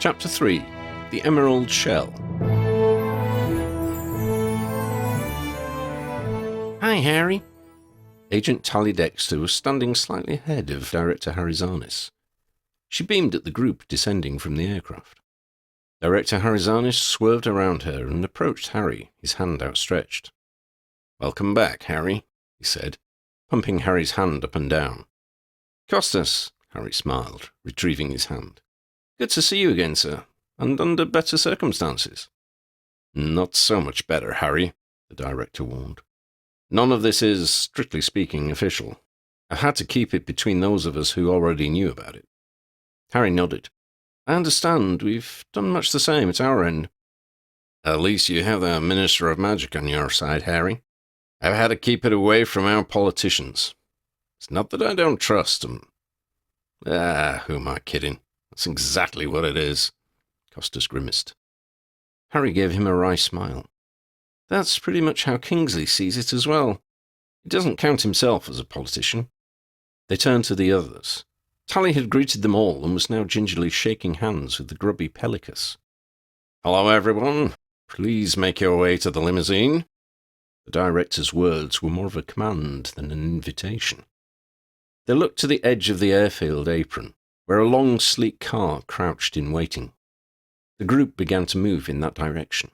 Chapter 3. The Emerald Shell. Hi, Harry. Agent Tally Dexter was standing slightly ahead of Director Harizanis. She beamed at the group descending from the aircraft. Director Harizanis swerved around her and approached Harry, his hand outstretched. "Welcome back, Harry," he said, pumping Harry's hand up and down. "Costas," Harry smiled, retrieving his hand. "Good to see you again, sir, and under better circumstances." "Not so much better, Harry," the director warned. "None of this is, strictly speaking, official. I've had to keep it between those of us who already knew about it." Harry nodded. "I understand. We've done much the same at our end." "At least you have the Minister of Magic on your side, Harry. I've had to keep it away from our politicians. It's not that I don't trust them." Who am I kidding? That's exactly what it is," Costas grimaced. Harry gave him a wry smile. "That's pretty much how Kingsley sees it as well. He doesn't count himself as a politician." They turned to the others. Tally had greeted them all and was now gingerly shaking hands with the grubby Pelicus. "Hello, everyone. Please make your way to the limousine." The director's words were more of a command than an invitation. They looked to the edge of the airfield apron, where a long, sleek car crouched in waiting. The group began to move in that direction.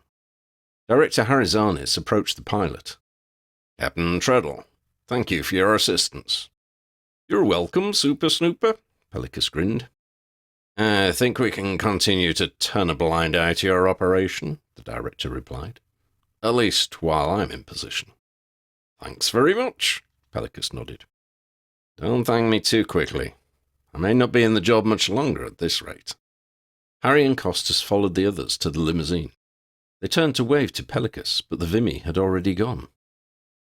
Director Harizanis approached the pilot. "Captain Treadle, thank you for your assistance." "You're welcome, Super Snooper," Pelicus grinned. "I think we can continue to turn a blind eye to your operation," the director replied. "At least while I'm in position." "Thanks very much," Pelicus nodded. "Don't thank me too quickly. I may not be in the job much longer at this rate." Harry and Costas followed the others to the limousine. They turned to wave to Pelicus, but the Vimy had already gone.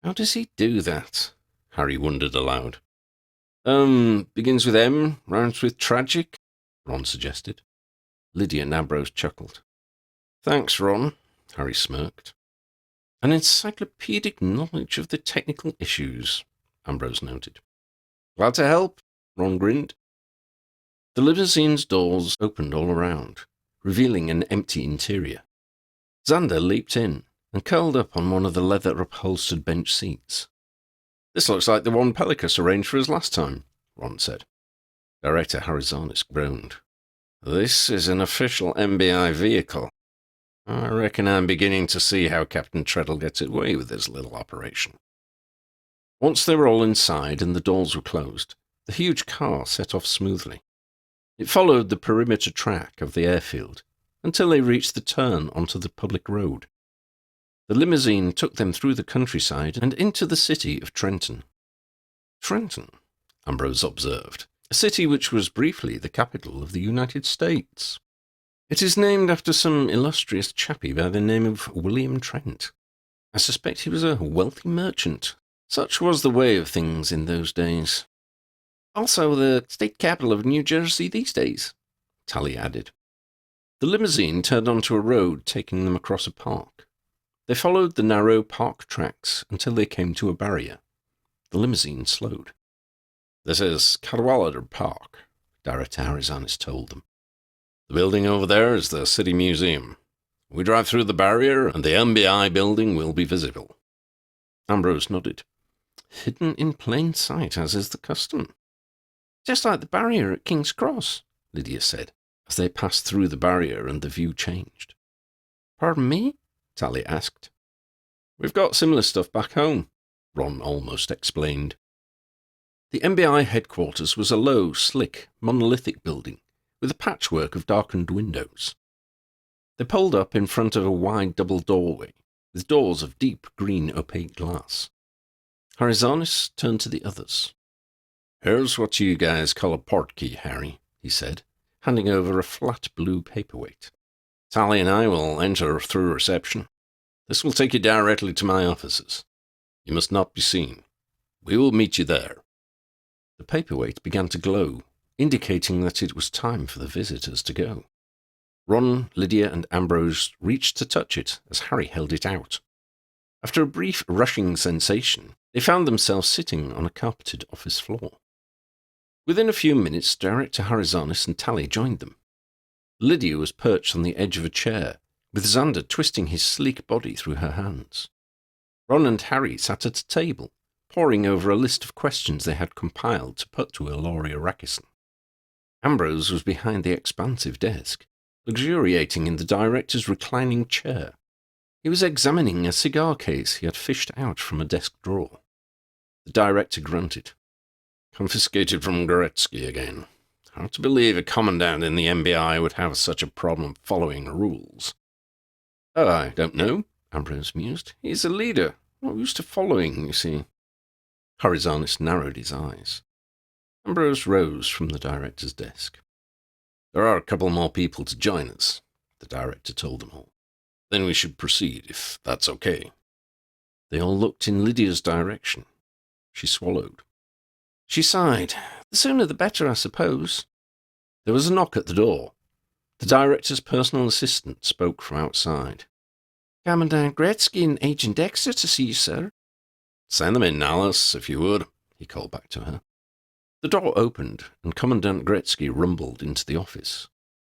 "How does he do that?" Harry wondered aloud. Begins with M, rhymes with tragic," Ron suggested. Lydia and Ambrose chuckled. "Thanks, Ron," Harry smirked. "An encyclopedic knowledge of the technical issues," Ambrose noted. "Glad to help," Ron grinned. The limousine's doors opened all around, revealing an empty interior. Xander leaped in and curled up on one of the leather-upholstered bench seats. "This looks like the one Pelicus arranged for us last time," Ron said. Director Harizanis groaned. "This is an official MBI vehicle. I reckon I'm beginning to see how Captain Treadle gets away with this little operation." Once they were all inside and the doors were closed, the huge car set off smoothly. It followed the perimeter track of the airfield until they reached the turn onto the public road. The limousine took them through the countryside and into the city of Trenton. "Trenton," Ambrose observed, "a city which was briefly the capital of the United States. It is named after some illustrious chappie by the name of William Trent. I suspect he was a wealthy merchant. Such was the way of things in those days. Also the state capital of New Jersey these days," Tally added. The limousine turned onto a road taking them across a park. They followed the narrow park tracks until they came to a barrier. The limousine slowed. "This is Cadwallader Park," Director Harizanis told them. "The building over there is the City Museum. We drive through the barrier and the MBI building will be visible." Ambrose nodded. "Hidden in plain sight, as is the custom." "Just like the barrier at King's Cross," Lydia said, as they passed through the barrier and the view changed. "Pardon me?" Tally asked. "We've got similar stuff back home," Ron almost explained. The MBI headquarters was a low, slick, monolithic building with a patchwork of darkened windows. They pulled up in front of a wide double doorway with doors of deep green opaque glass. Harizanis turned to the others. "Here's what you guys call a portkey, Harry," he said, handing over a flat blue paperweight. "Tally and I will enter through reception. This will take you directly to my offices. You must not be seen. We will meet you there." The paperweight began to glow, indicating that it was time for the visitors to go. Ron, Lydia, and Ambrose reached to touch it as Harry held it out. After a brief rushing sensation, they found themselves sitting on a carpeted office floor. Within a few minutes, Director Harizanis and Tally joined them. Lydia was perched on the edge of a chair, with Xander twisting his sleek body through her hands. Ron and Harry sat at a table, poring over a list of questions they had compiled to put to Eloria Rakison. Ambrose was behind the expansive desk, luxuriating in the director's reclining chair. He was examining a cigar case he had fished out from a desk drawer. The director grunted. Confiscated from Gretzky again. Hard to believe a commandant in the MBI would have such a problem following rules. Oh, I don't know, Ambrose mused. He's a leader. Not used to following, you see. Horizonis narrowed his eyes. Ambrose rose from the director's desk. There are a couple more people to join us, the director told them all. Then we should proceed, if that's okay. They all looked in Lydia's direction. She swallowed. She sighed. The sooner the better, I suppose. There was a knock at the door. The director's personal assistant spoke from outside. Commandant Gretzky and Agent Dexter to see you, sir. Send them in, Alice, if you would, he called back to her. The door opened, and Commandant Gretzky rumbled into the office.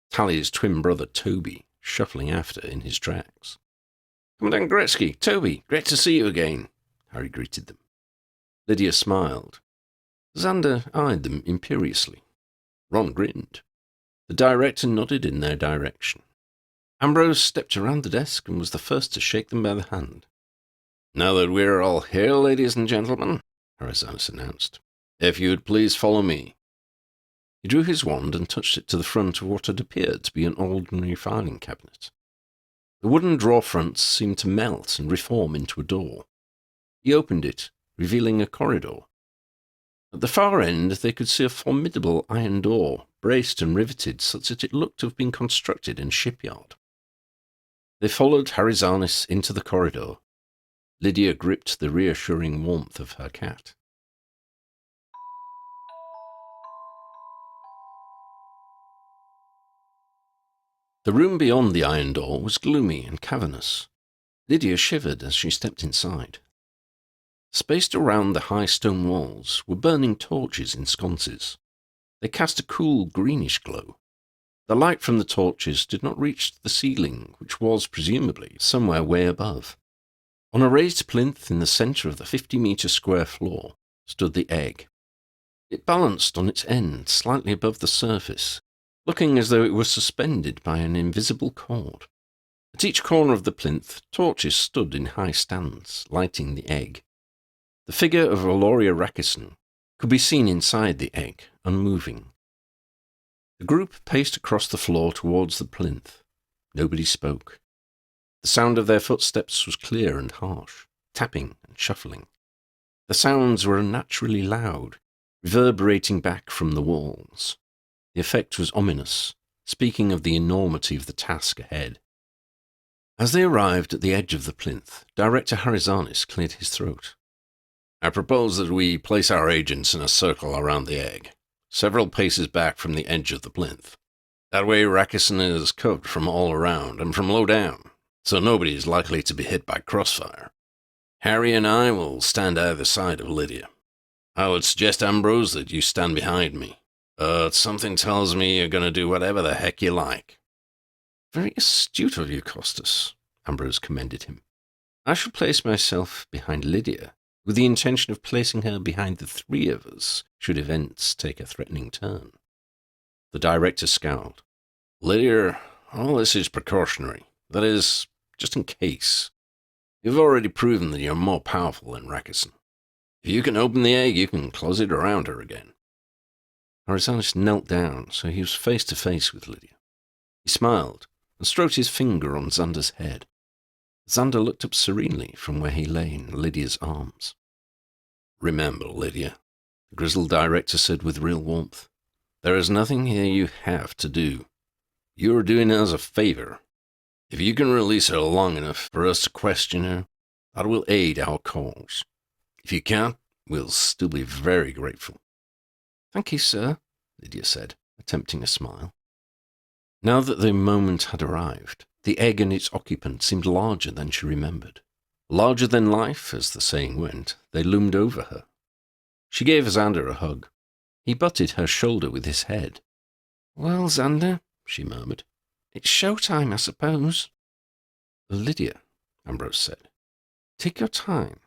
Tally's twin brother Toby shuffling after in his tracks. Commandant Gretzky, Toby, great to see you again, Harry greeted them. Lydia smiled. Xander eyed them imperiously. Ron grinned. The director nodded in their direction. Ambrose stepped around the desk and was the first to shake them by the hand. Now that we're all here, ladies and gentlemen, Horizonis announced, if you would please follow me. He drew his wand and touched it to the front of what had appeared to be an ordinary filing cabinet. The wooden drawer fronts seemed to melt and reform into a door. He opened it, revealing a corridor. At the far end they could see a formidable iron door, braced and riveted such that it looked to have been constructed in a shipyard. They followed Horizonis into the corridor. Lydia gripped the reassuring warmth of her cat. The room beyond the iron door was gloomy and cavernous. Lydia shivered as she stepped inside. Spaced around the high stone walls were burning torches in sconces. They cast a cool greenish glow. The light from the torches did not reach the ceiling, which was, presumably, somewhere way above. On a raised plinth in the centre of the 50-metre square floor stood the egg. It balanced on its end slightly above the surface, looking as though it were suspended by an invisible cord. At each corner of the plinth, torches stood in high stands, lighting the egg. The figure of Eloria Rakison could be seen inside the egg, unmoving. The group paced across the floor towards the plinth. Nobody spoke. The sound of their footsteps was clear and harsh, tapping and shuffling. The sounds were unnaturally loud, reverberating back from the walls. The effect was ominous, speaking of the enormity of the task ahead. As they arrived at the edge of the plinth, Director Horizonis cleared his throat. I propose that we place our agents in a circle around the egg, several paces back from the edge of the plinth. That way Rakison is covered from all around and from low down, so nobody is likely to be hit by crossfire. Harry and I will stand either side of Lydia. I would suggest, Ambrose, that you stand behind me. But something tells me you're going to do whatever the heck you like. Very astute of you, Costas, Ambrose commended him. I shall place myself behind Lydia, with the intention of placing her behind the three of us, should events take a threatening turn. The director scowled. Lydia, all this is precautionary. That is, just in case. You've already proven that you're more powerful than Rakison. If you can open the egg, you can close it around her again. Horizonis knelt down, so he was face to face with Lydia. He smiled and stroked his finger on Xander's head. Xander looked up serenely from where he lay in Lydia's arms. Remember, Lydia, the grizzled director said with real warmth, there is nothing here you have to do. You are doing us a favor. If you can release her long enough for us to question her, that will aid our cause. If you can't, we'll still be very grateful. Thank you, sir, Lydia said, attempting a smile. Now that the moment had arrived, the egg and its occupant seemed larger than she remembered. Larger than life, as the saying went, they loomed over her. She gave Xander a hug. He butted her shoulder with his head. Well, Xander, she murmured, It's showtime, I suppose. Lydia, Ambrose said, take your time.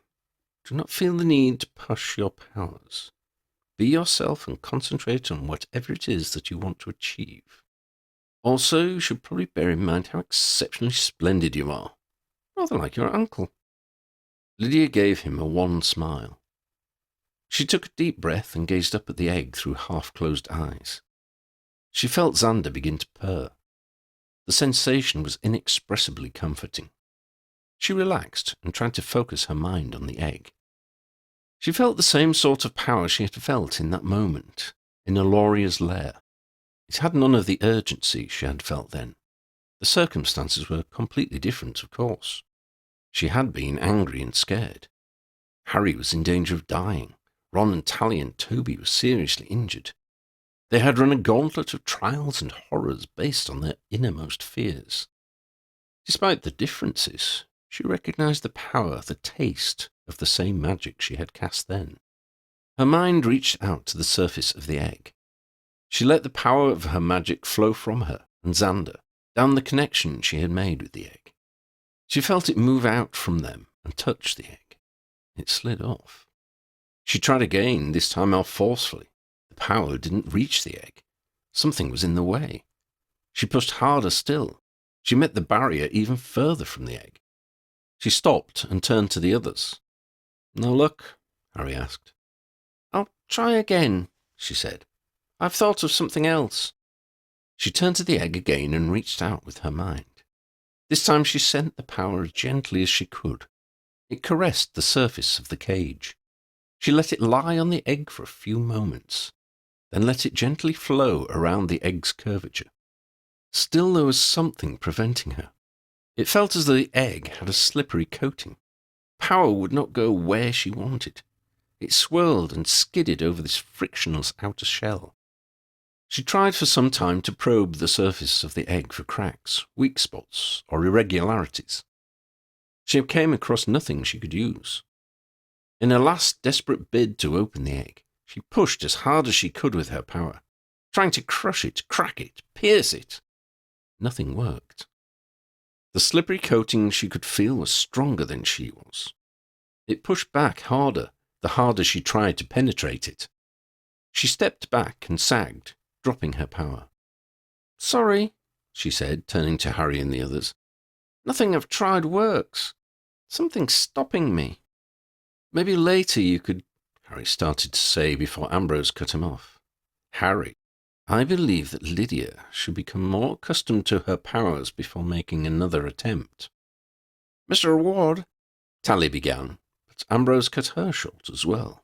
Do not feel the need to push your powers. Be yourself and concentrate on whatever it is that you want to achieve. Also, you should probably bear in mind how exceptionally splendid you are. Rather like your uncle. Lydia gave him a wan smile. She took a deep breath and gazed up at the egg through half-closed eyes. She felt Xander begin to purr. The sensation was inexpressibly comforting. She relaxed and tried to focus her mind on the egg. She felt the same sort of power she had felt in that moment, in Aloria's lair. It had none of the urgency she had felt then. The circumstances were completely different, of course. She had been angry and scared. Harry was in danger of dying. Ron and Tally and Toby were seriously injured. They had run a gauntlet of trials and horrors based on their innermost fears. Despite the differences, she recognized the power, the taste of the same magic she had cast then. Her mind reached out to the surface of the egg. She let the power of her magic flow from her and Xander, down the connection she had made with the egg. She felt it move out from them and touch the egg. It slid off. She tried again, this time more forcefully. The power didn't reach the egg. Something was in the way. She pushed harder still. She met the barrier even further from the egg. She stopped and turned to the others. No luck? Harry asked. I'll try again, she said. I've thought of something else. She turned to the egg again and reached out with her mind. This time she sent the power as gently as she could. It caressed the surface of the cage. She let it lie on the egg for a few moments, then let it gently flow around the egg's curvature. Still there was something preventing her. It felt as though the egg had a slippery coating. Power would not go where she wanted. It swirled and skidded over this frictionless outer shell. She tried for some time to probe the surface of the egg for cracks, weak spots, or irregularities. She came across nothing she could use. In a last desperate bid to open the egg, she pushed as hard as she could with her power, trying to crush it, crack it, pierce it. Nothing worked. The slippery coating she could feel was stronger than she was. It pushed back harder, the harder she tried to penetrate it. She stepped back and sagged, dropping her power. Sorry, she said, turning to Harry and the others. Nothing I've tried works. Something's stopping me. Maybe later you could, Harry started to say before Ambrose cut him off. Harry, I believe that Lydia should become more accustomed to her powers before making another attempt. Mr. Ward, Tally began, but Ambrose cut her short as well.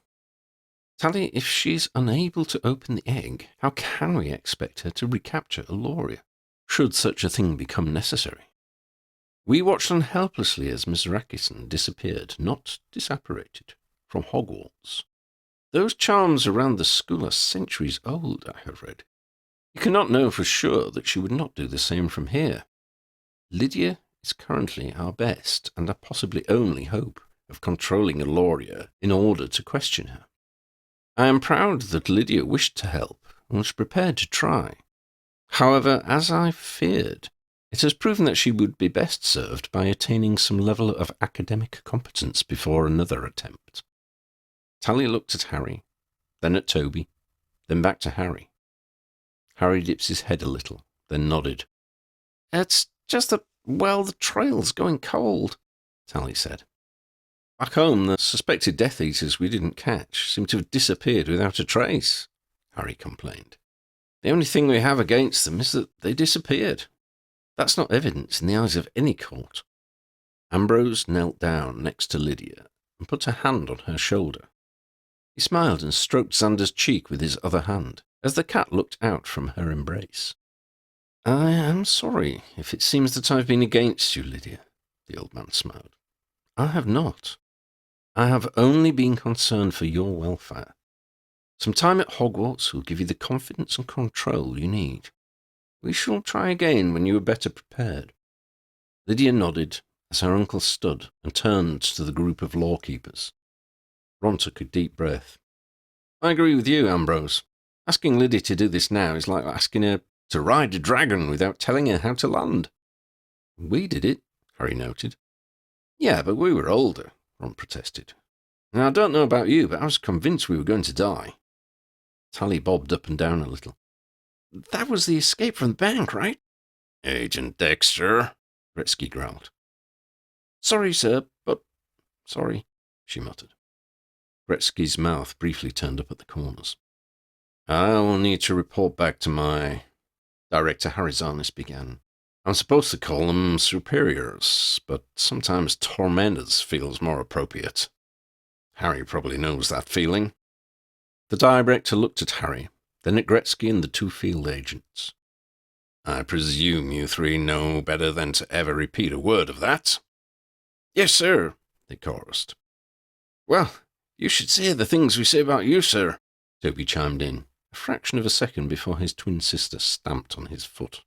Tally, if she's unable to open the egg, how can we expect her to recapture Aloria, should such a thing become necessary? We watched on helplessly as Miss Rackison disappeared, not disapparated, from Hogwarts. Those charms around the school are centuries old, I have read. You cannot know for sure that she would not do the same from here. Lydia is currently our best and our possibly only hope of controlling Aloria in order to question her. I am proud that Lydia wished to help and was prepared to try. However, as I feared, it has proven that she would be best served by attaining some level of academic competence before another attempt. Tally looked at Harry, then at Toby, then back to Harry. Harry dipped his head a little, then nodded. It's just that, well, the trail's going cold, Tally said. Back home, the suspected Death Eaters we didn't catch seem to have disappeared without a trace, Harry complained. The only thing we have against them is that they disappeared. That's not evidence in the eyes of any court. Ambrose knelt down next to Lydia and put a hand on her shoulder. He smiled and stroked Xander's cheek with his other hand, as the cat looked out from her embrace. I am sorry if it seems that I've been against you, Lydia, the old man smiled. I have not. I have only been concerned for your welfare. Some time at Hogwarts will give you the confidence and control you need. We shall try again when you are better prepared. Lydia nodded as her uncle stood and turned to the group of lawkeepers. Ron took a deep breath. I agree with you, Ambrose. Asking Lydia to do this now is like asking her To ride a dragon without telling her how to land. We did it, Harry noted. Yeah, but we were older, Ron protested. Now, I don't know about you, but I was convinced we were going to die. Tally bobbed up and down a little. That was the escape from the bank, right? Agent Dexter, Gretzky growled. Sorry, sir, but... Sorry, she muttered. Gretzky's mouth briefly turned up at the corners. I will need to report back to my... Director Harizanis began. I'm supposed to call them superiors, but sometimes tormentors feels more appropriate. Harry probably knows that feeling. The director looked at Harry, then at Gretzky and the two field agents. I presume you three know better than to ever repeat a word of that? Yes, sir, they chorused. Well, you should say the things we say about you, sir, Toby chimed in, a fraction of a second before his twin sister stamped on his foot.